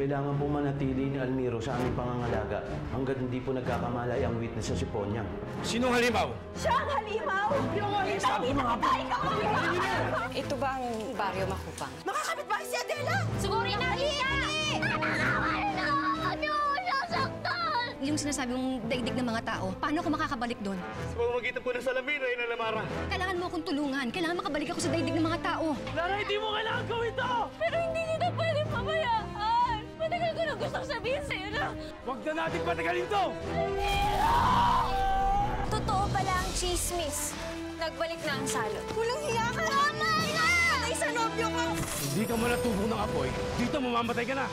Kailangan po manatili ni Almiro sa aming pangangalaga hanggat hindi po nagkakamalay ang witness sa siponyang. Sinong halimaw? Siya ang halimaw! Sabi mga Ito ba ang baryo Makupang? Makakapit ba si Adela? Sugurin natin yan! Yung sinasabi mong daigdig ng mga tao, paano ako makakabalik doon? Sa pamamagitan po ng salamin, Reyna Lamara. Kailangan mo akong tulungan. Kailangan makabalik ako sa daigdig ng mga tao. Lara, hindi mo kailangan gawin to! Pero hindi niyo na pwedeng pabayaan! Matagal ko na gustong sabihin sa'yo na... Huwag na natin patagalin to! Totoo pala ang chismis. Nagbalik na ang salot. Walang hiya ka! Tama na! Patay sa nobyo ko! Hindi ka muna tubong ng apoy. Dito, mamamatay ka na.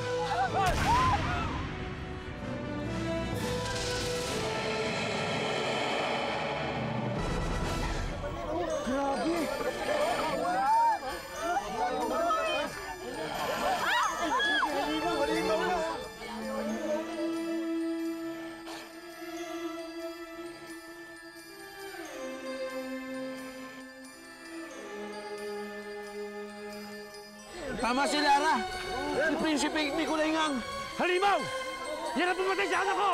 Tama si Lara! Si Prinsipe Nicolay ngang! Halimaw! Yan ang pumatay sa anak ko!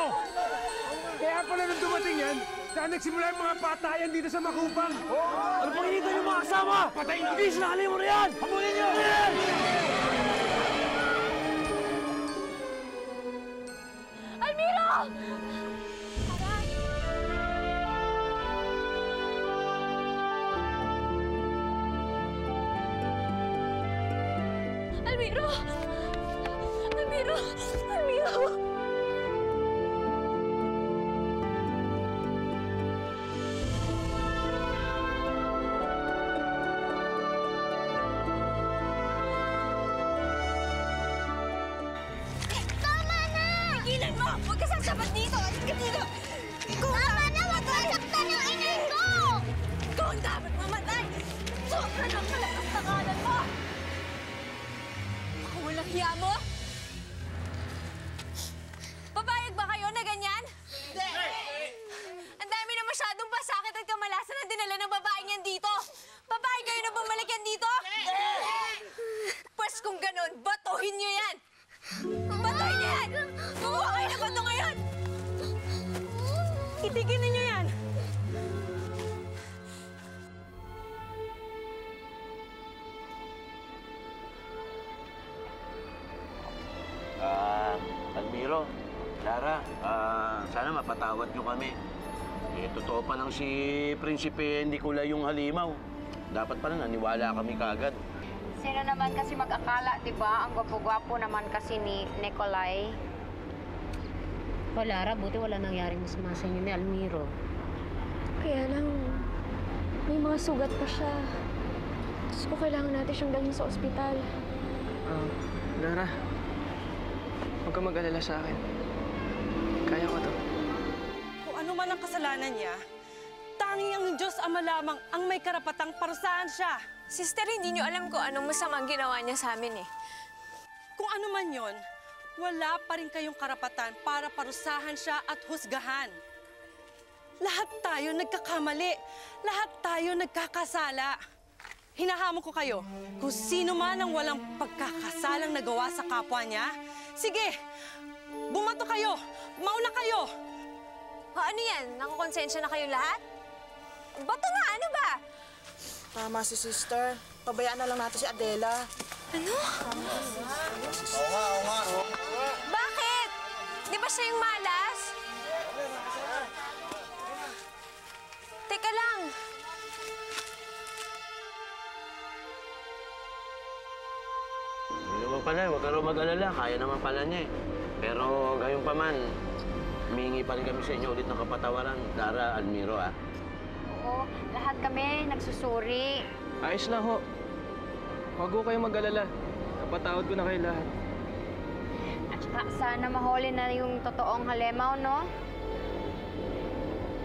Kaya pala nung dumating yan, saan nagsimula yung mga patayan dito sa Makupang? Ano pang hinintay yung mga kasama? Patayin nyo! Hindi, sinakali mo na yan! Habulin nyo! Almiro! Almiro! Almiro! Almiro! Huwag ka sasabat dito! Alis ka dito! Tama na! Huwag ka saktan ng inay ko! Ikaw ang dapat mamatay! Sobra ng kalakas na kanan mo! Ako walang hiya mo? Papayag ba kayo na ganyan? Hindi! Ang dami na masyadong pasakit at kamalasan na dinala ng babaeng yan dito! Papayag kayo na bumalik yan dito? Hindi! Pues kung ganun, batuhin nyo yan! Batuhin nyo yan! Kumuha kayo na bato ngayon! Itigin ninyo yan! Almiro, Lara, sana mapatawad nyo kami. Totoo pa lang si Prinsipe Nicolay yung halimaw. Dapat pala naniwala kami kagad. Sino naman kasi mag-akala, di ba? Ang gwapo-gwapo naman kasi ni Nicolay. Lara, buti wala nangyaring masama sa inyo ni Almiro. Kaya lang, may mga sugat pa siya. Diyos ko, kailangan natin siyang dalhin sa ospital. Lara, huwag ka mag-alala sa akin. Kaya ko to. Kung ano man ang kasalanan niya, tanging ang Diyos Ama lamang ang may karapatang parusahan siya. Sister, hindi niyo alam kung anong masamang ginawa niya sa amin eh. Kung ano man yon, wala pa rin kayong karapatan para parusahan siya at husgahan. Lahat tayo nagkakamali. Lahat tayo nagkakasala. Hinahamon ko kayo, kung sino man ang walang pagkakasalang nagawa sa kapwa niya, sige, bumato kayo, mauna kayo. Ano yan? Nakukonsensya na kayo lahat? Bato nga, ano ba? Tama si sister. Pabayaan na lang natin si Adela. Ano? Oo nga. Bakit? Di ba siya yung malas? Teka lang. Hindi naman pala, huwag ka raw mag-alala. Kaya naman pala niya eh. Pero gayon pa man, humingi pa rin kami sa inyo ulit ng kapatawaran. Lara, Almiro Oo, lahat kami nagsusuri. Ayos lang ho. Huwag ho kayong mag-alala. Napatawad ko na kayo lahat. At saka sana mahuli na yung totoong halimaw, no?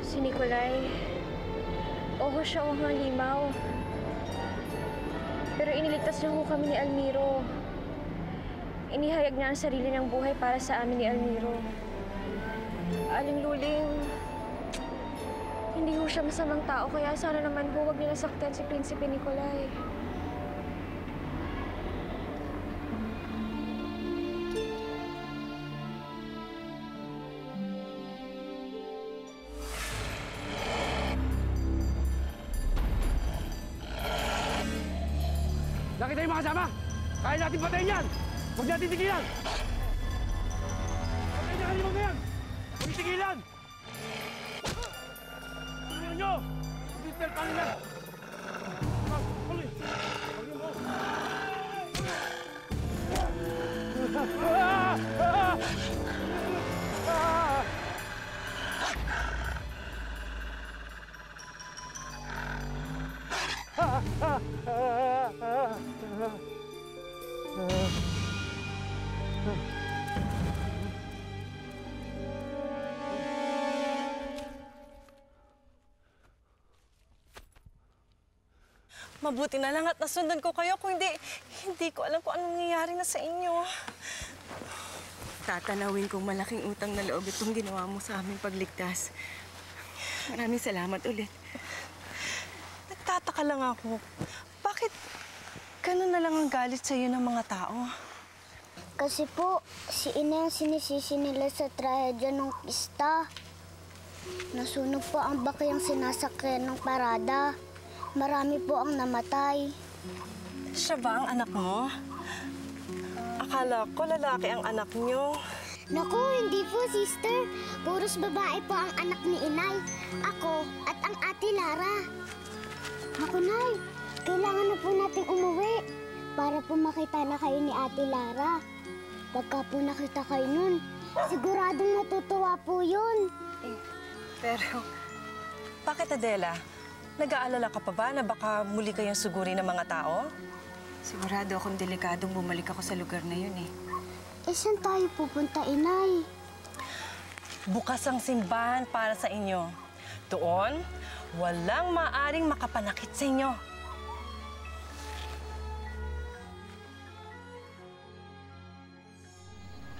Si Nicolay, oo siya ang halimaw. Pero iniligtas niya ho kami ni Almiro. Inihayag niya ang sarili niyang buhay para sa amin ni Almiro. Aling Luling, hindi ho siya masamang tao, kaya sana naman ho huwag nila saktan si Prinsipe Nicolay. Bakit tayo makasama? Kaya natin patayin yan! Huwag natin tigilan! Patayin na kalimang na yan! Huwag tigilan! Ano nyo? Peter, paano yan? Huli! Huli mo! Mabuti na lang at nasundan ko kayo. Kung hindi ko alam kung anong nangyayari na sa inyo. Tatanawin kong malaking utang na loob itong ginawa mo sa aming pagligtas. Maraming salamat ulit. Nagtataka lang ako. Bakit ganun na lang ang galit sa iyo ng mga tao? Kasi po, si Ina ang sinisisi nila sa trahedya ng pista. Nasunog po ang bakyang sinasakyan ng parada. Marami po ang namatay. Siya ba ang anak mo? Akala ko lalaki ang anak niyo. Naku, hindi po, sister. Puros babae po ang anak ni Inay. Ako at ang ate Lara. Ako, Nay. Kailangan na po nating umuwi para po makita na kayo ni ate Lara. Pagka po nakita kayo nun, siguradong natutuwa po yun. Pero, bakit Adela? Nag-aalala ka pa ba na baka muli kayong suguri ng mga tao? Sigurado akong delikadong bumalik ako sa lugar na yun eh. Saan tayo pupunta, Inay? Bukas ang simbahan para sa inyo. Doon, walang maaring makapanakit sa inyo.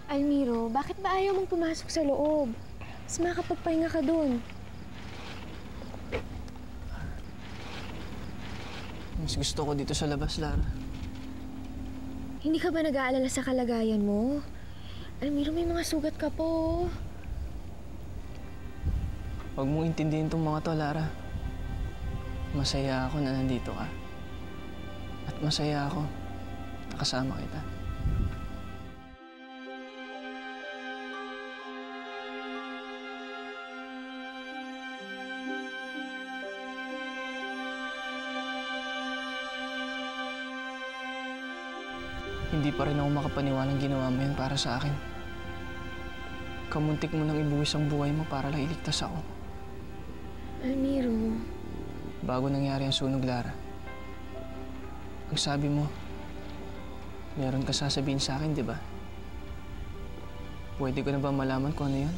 Almiro, bakit ba ayaw mong pumasok sa loob? Mas makapagpahinga ka dun. Mas gusto ko dito sa labas, Lara. Hindi ka ba nag-aalala sa kalagayan mo? Almiro, may mga sugat ka po. Huwag mong intindihin tong mga to, Lara. Masaya ako na nandito ka. At masaya ako na kasama kita. Hindi pa rin ako makapaniwalang ginawa mo yan para sa akin. Kamuntik mo nang ibuwis ang buhay mo para lang iligtas ako. Almiro. Bago nangyari ang sunog, Lara. Ang sabi mo, meron ka sasabihin sa akin, di ba? Pwede ko na ba malaman kung ano yun?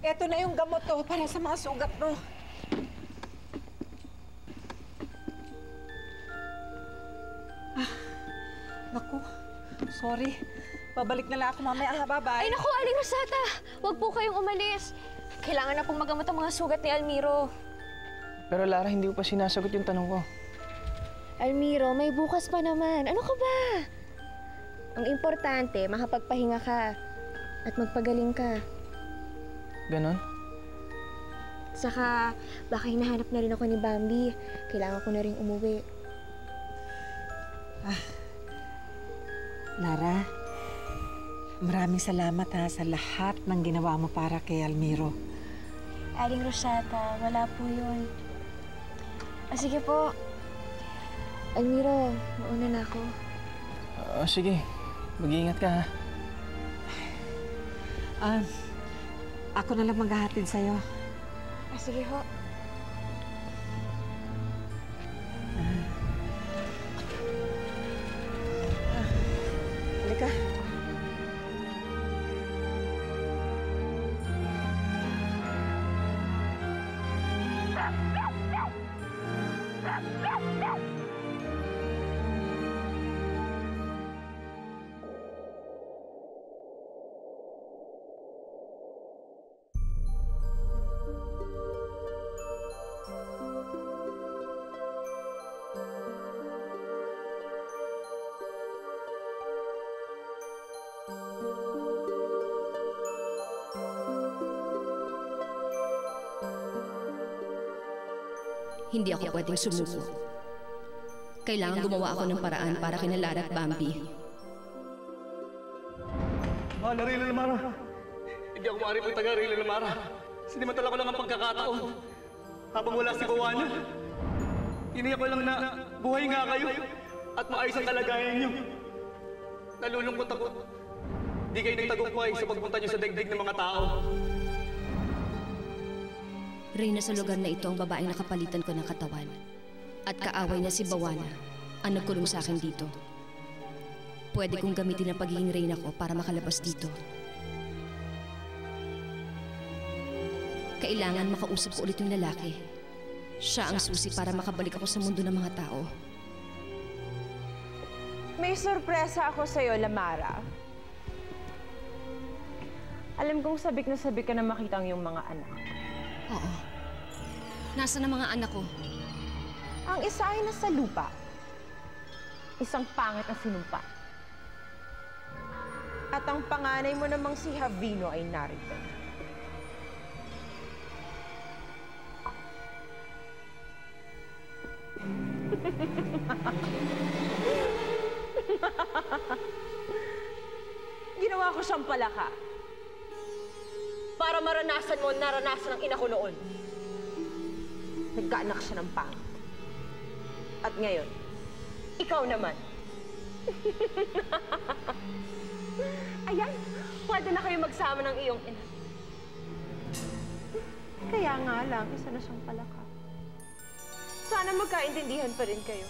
Eto na yung gamot to para sa mga sugat mo. Naku, sorry. Babalik na lang ako mamaya. Bye-bye. Ay, naku, Aling Rosata! Huwag po kayong umalis. Kailangan na pong magamot ang mga sugat ni Almiro. Pero Lara, hindi ko pa sinasagot yung tanong ko. Almiro, may bukas pa naman. Ano ka ba? Ang importante, makapagpahinga ka at magpagaling ka. Ganon? Saka, baka hinahanap na rin ako ni Bambi. Kailangan ko na rin umuwi. Lara, maraming salamat sa lahat ng ginawa mo para kay Almiro. Aling Rosata, wala po yun. Sige po. Almiro, mauna na ako. Sige, mag-iingat ka, ha? Ako na lang maghahatid sa'yo. Sige ho. Halika. Hindi ako pwedeng sumuko. Kailangan gumawa ako ng paraan para kina Lara at Bambi. Mahal na Reyna Lamara. Hindi ako maaari pong taga Reyna Lamara. Sinimantala ko lang ang pagkakataon. Habang wala si Bawana, iniyak ko lang na buhay nga kayo at maayos ang kalagayan niyo. Nalulungkot ako. Di kayo nagtagumpay sa pagpunta niyo sa daigdig ng mga tao. Reyna, sa lugar na ito ang babaeng nakapalitan ko ng katawan. At kaaway na si Bawana ang nagkulong sa akin dito. Pwede kong gamitin ang pagiging Reyna ko para makalabas dito. Kailangan makausap ko ulit yung lalaki. Siya ang susi para makabalik ako sa mundo ng mga tao. May sorpresa ako sa'yo, Lamara. Alam kong sabik na makita ang iyong mga anak. Oo. Nasaan ang mga anak ko? Ang isa ay nasa lupa. Isang pangit na sinumpa. At ang panganay mo namang si Javino ay narito. Ginawa ko siyang palaka. Para maranasan mo naranasan ng ina ko noon. Nagkaanak siya ng pangit. At ngayon, ikaw naman. Ayan, pwede na kayo magsama ng iyong ina. Kaya nga lang, isa na siyang palaka. Sana magkaintindihan pa rin kayo.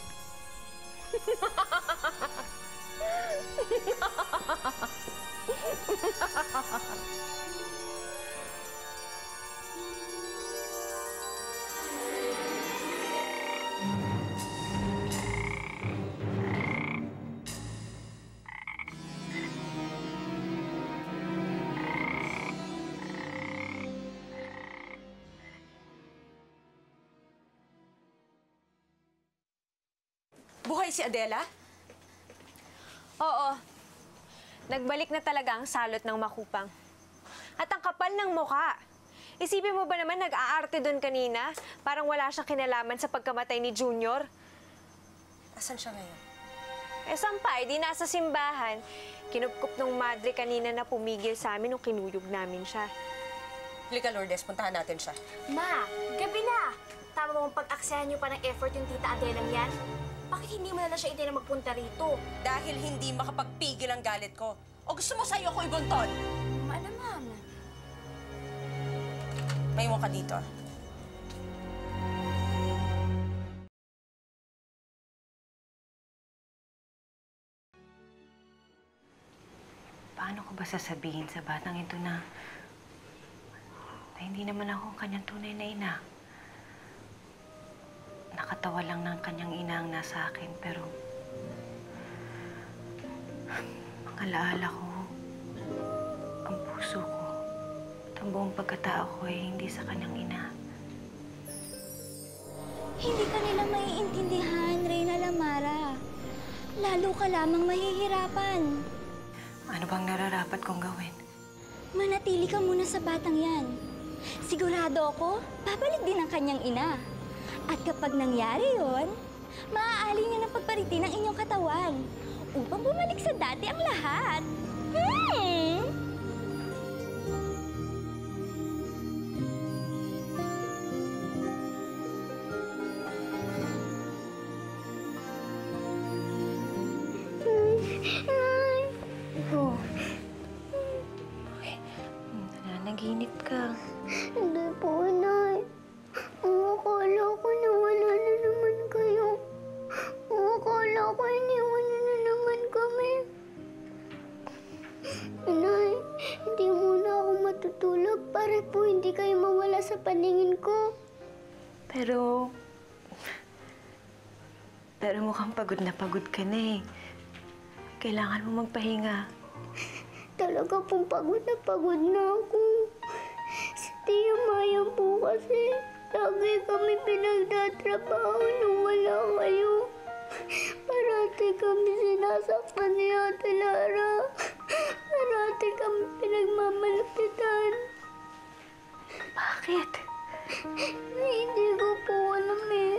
Buhay si Adela? Oo. Nagbalik na talaga ang salot ng makupang. At ang kapal ng mukha. Isipin mo ba naman nag-aarte doon kanina? Parang wala siyang kinalaman sa pagkamatay ni Junior. Asan siya ngayon? Sampay, di nasa simbahan. Kinupkup ng madre kanina na pumigil sa amin nung kinuyog namin siya. Halika, Lourdes, puntahan natin siya. Ma, gabi na! Tama mo pag-aksayan niyo pa ng effort yung tita Adelang yan? Bakit hindi mo na siya na magpunta rito? Dahil hindi makapagpigil ang galit ko. O gusto mo sa'yo ako ibuntod? Ma naman. Maiwan ka dito. Paano ko ba sasabihin sa batang ito na hindi naman ako ang kanyang tunay na ina? Nakatawa lang ng kanyang ina ang nasa akin, pero ang alaala ko, ang puso ko, at ang buong pagkatao ko ay hindi sa kanyang ina. Hindi ka nila maiintindihan, Reyna Lamara. Lalo ka lamang mahihirapan. Ano bang nararapat kong gawin? Manatili ka muna sa batang yan. Sigurado ako, babalik din ang kanyang ina. At kapag nangyari yon, maaali niyo na pagparitin ang inyong katawan upang bumalik sa dati ang lahat. Nanaginip ka. Hindi po, Nay. Akala ko na wala na naman kayo. Akala ko iniwan niyo na naman kami. Inay, hindi muna ako matutulog para po hindi kayo mawala sa paningin ko. Pero mukhang pagod ka na eh. Kailangan mo magpahinga. Talaga pong pagod na ako. Si Tia Maya po kasi lagi kami pinagtatrabaho nung wala kayo. Parati kami sinasaktan ni Ate Lara. Parati kami pinagmamalapitan. Bakit? Hindi ko po alam eh.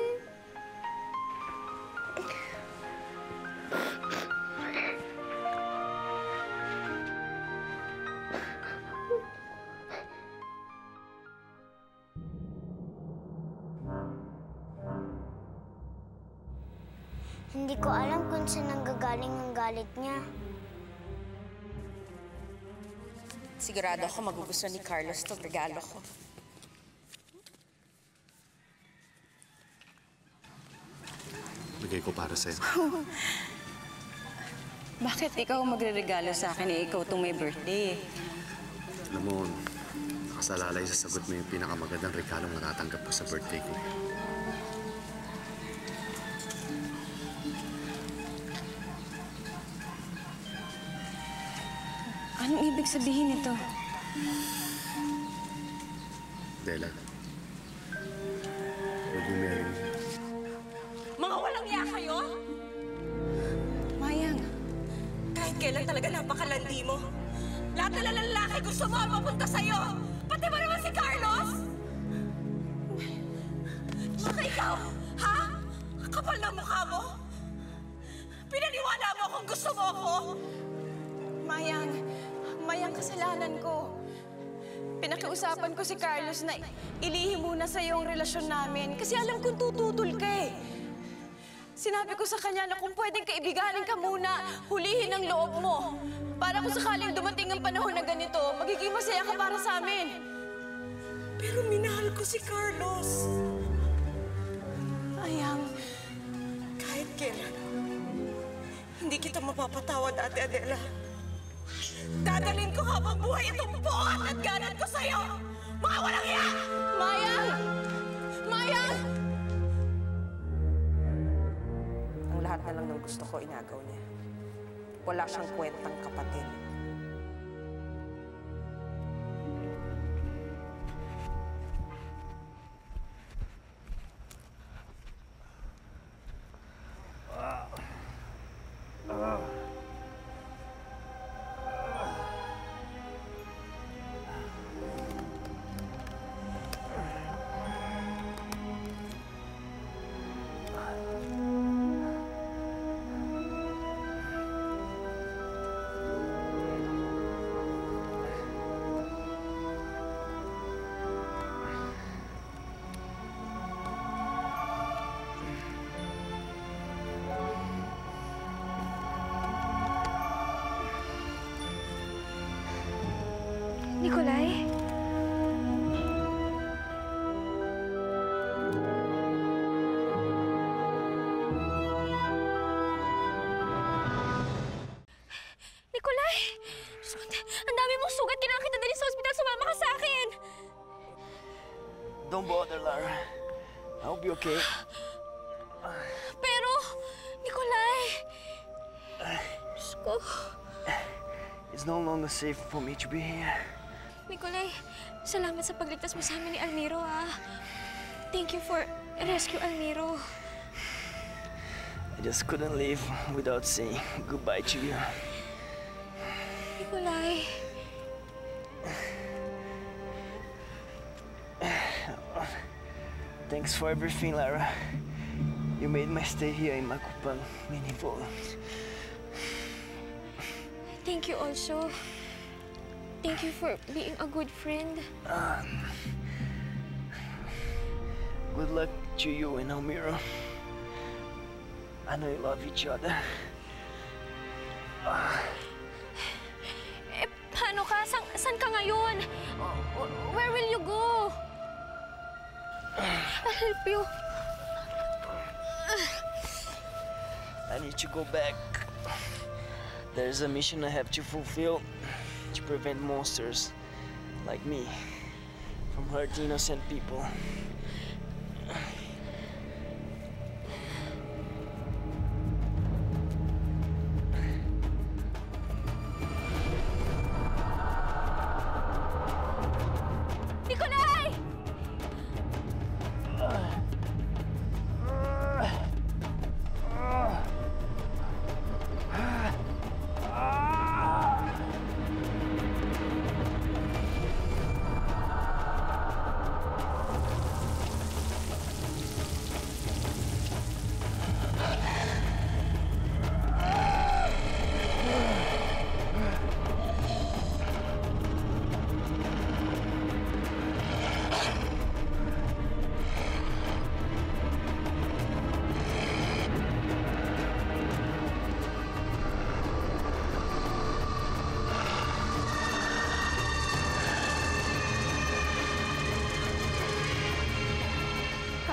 Hindi ko alam kung saan nanggagaling ang galit niya. Sigurado ako magugustuhan ni Carlos itong regalo ko. Bigay ko para sa'yo. Bakit ikaw magre-regalo sa akin ikaw itong may birthday? Alam mo, nakasalalay sa sagot mo yung pinakamagandang regalong matatanggap ko sa birthday ko. Anong ibig sabihin nito? Dela, would you marry me? Mga walang iya kayo? Mayang. Kahit kailan talaga napakalandi mo. Lahat na lalaki gusto mo ang mapunta sa'yo. Pati ba naman si Carlos? Baka ikaw, ha? Kapal na mukha mo. Pinaniwala mo kung gusto mo ako. Mayang kasalanan ko. Pinakiusapan ko si Carlos na ilihim muna sa'yo ang relasyon namin kasi alam kong tututol ka eh. Sinabi ko sa kanya na kung pwedeng kaibiganin ka muna, hulihin ang loob mo. Para kung sakaling dumating ang panahon na ganito, magiging masaya ka para sa amin. Pero minahal ko si Carlos. Mayang, kahit kailan, hindi kita mapapatawad, Ate Adela. Dadalhin ko habang buhay itong buhat at ganat ko sa'yo! Mga walang iya! Mayang! Mayang! Ang lahat na lang ng gusto ko, inagaw niya. Wala siyang kwentang kapatid. Nikolai? Nikolai! Ang dami mong sugat. Kailangan kita dali sa ospital. Sumama ka sa akin! Don't bother, Lara. I'll be okay. Pero, Nikolai! Diyos ko. It's no longer safe for me to be here. Nikolai, salamat sa pagligtas mo sa amin ni Almiro, ah. Thank you for rescue Almiro. I just couldn't leave without saying goodbye to you. Nikolai. Thanks for everything, Lara. You made my stay here in Macupan meaningful. Thank you also. Thank you for being a good friend. Good luck to you and Almiro. I know you love each other. Eh, paano ka? San ka ngayon? Where will you go? I'll help you. I need to go back. There's a mission I have to fulfill to prevent monsters like me from hurting innocent people. Nikolai!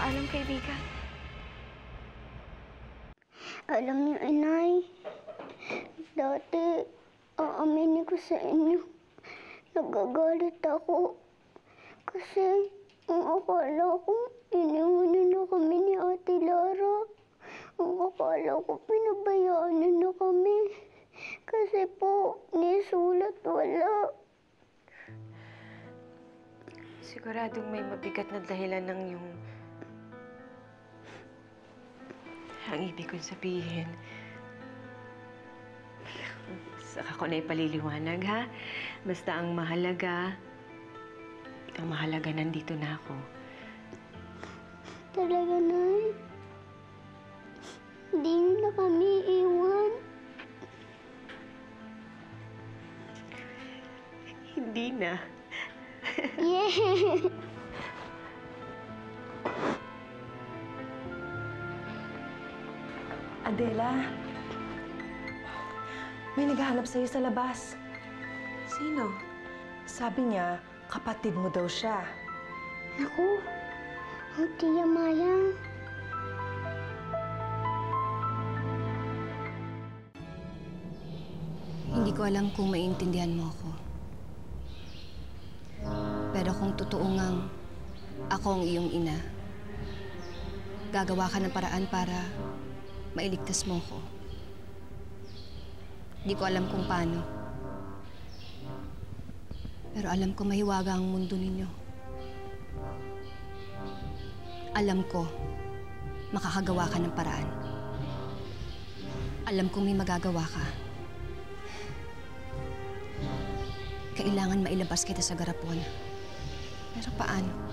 Paalam, kaibigan. Alam niyo, inay, dati, aaminin ko sa inyo, nagagalit ako. Kasi, ang akala ko, iniwanan na kami ni Ate Lara. Ang akala ko, pinabayaan niyo na kami. Kasi po, nisulat wala. Siguradong may mabigat na dahilan ng yung... Ang ibig kong sabihin. Saka ko na ipaliliwanag, ha? Basta ang mahalaga, nandito na ako. Talaga, Nay? Hindi niyo na kami iwan. Hindi na. Yeah! Adela, may naghahanap sa'yo sa labas. Sino? Sabi niya, kapatid mo daw siya. Naku, ang Tia Mayang. Hindi ko alam kung maiintindihan mo ako. Pero kung totoo ngang ako ang iyong ina, gagawa ka ng paraan para mailigtas mo ko. Hindi ko alam kung paano. Pero alam ko mahiwaga ang mundo ninyo. Alam ko makakagawa ka ng paraan. Alam kong may magagawa ka. Kailangan mailabas kita sa garapon. Pero paano?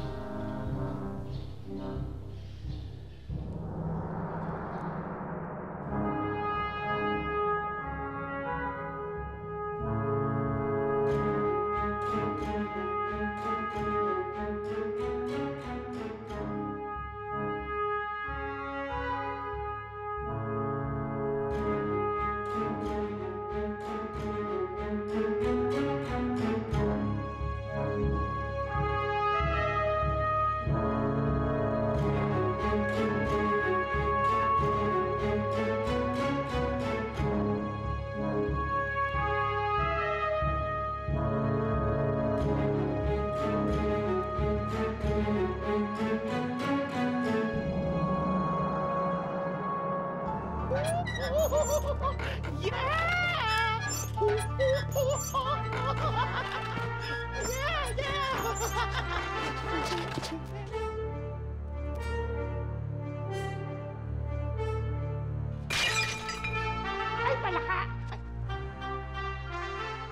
Ay, palaka!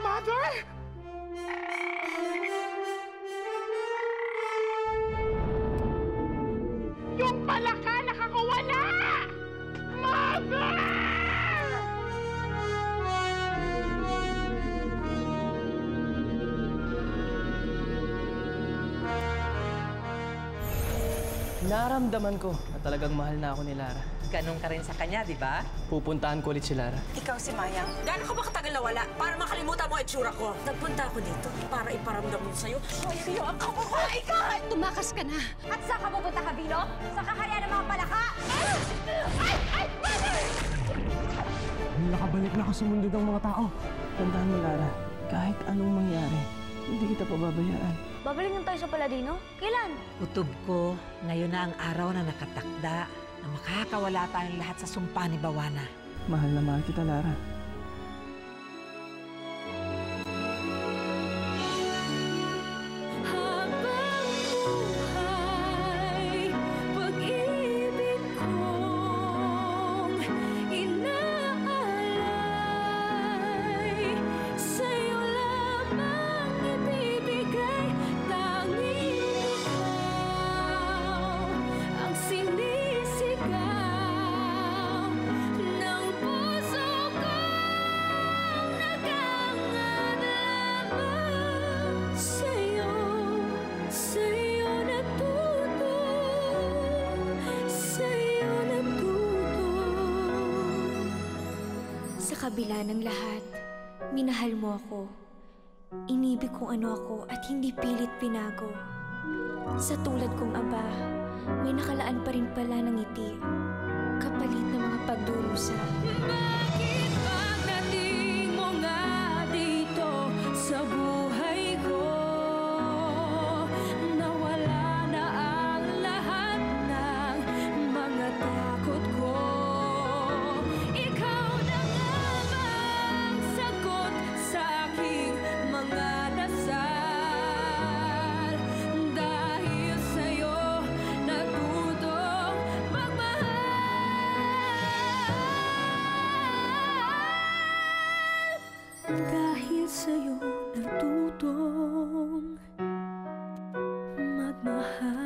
Mother! Yung palaka nakakawala! Mother! Naramdaman ko na talagang mahal na ako ni Lara. Ganon ka rin sa kanya, di ba? Pupuntahan ko ulit si Lara. Ikaw si Mayang. Gaano ka ba katagal na wala para makalimutan mo ang itsura ko? Nagpunta ako dito para iparamdam mo sa'yo. Sa'yo ang kakukulay ka! Tumakas ka na! At saan ka pupunta, Kabilo? Sa kakaya ng mga palaka? Nakabalik na ako sa mundo ng mga tao. Tandaan mo, Lara, kahit anong mangyari, hindi kita pababayaan. Babalik na tayo sa Paladino? Kailan? Kutob ko, ngayon na ang araw na nakatakda na makakawala tayong lahat sa sumpa ni Bawana. Mahal na mahal kita, Lara. Sa kabila ng lahat, minahal mo ako. Inibig kung ano ako at hindi pilit pinago. Sa tulad kong aba, may nakalaan pa rin pala ng ngiti, kapalit ng mga pagdurusa. Bakit pagdating mo nga dito sa buhay ko, nawala na ang lahat ng mga takot ko. Ikaw na nga ang sagot sa aking mga dasal. Dahil sa'yo natutong dahil sa'yo natutong magmahal.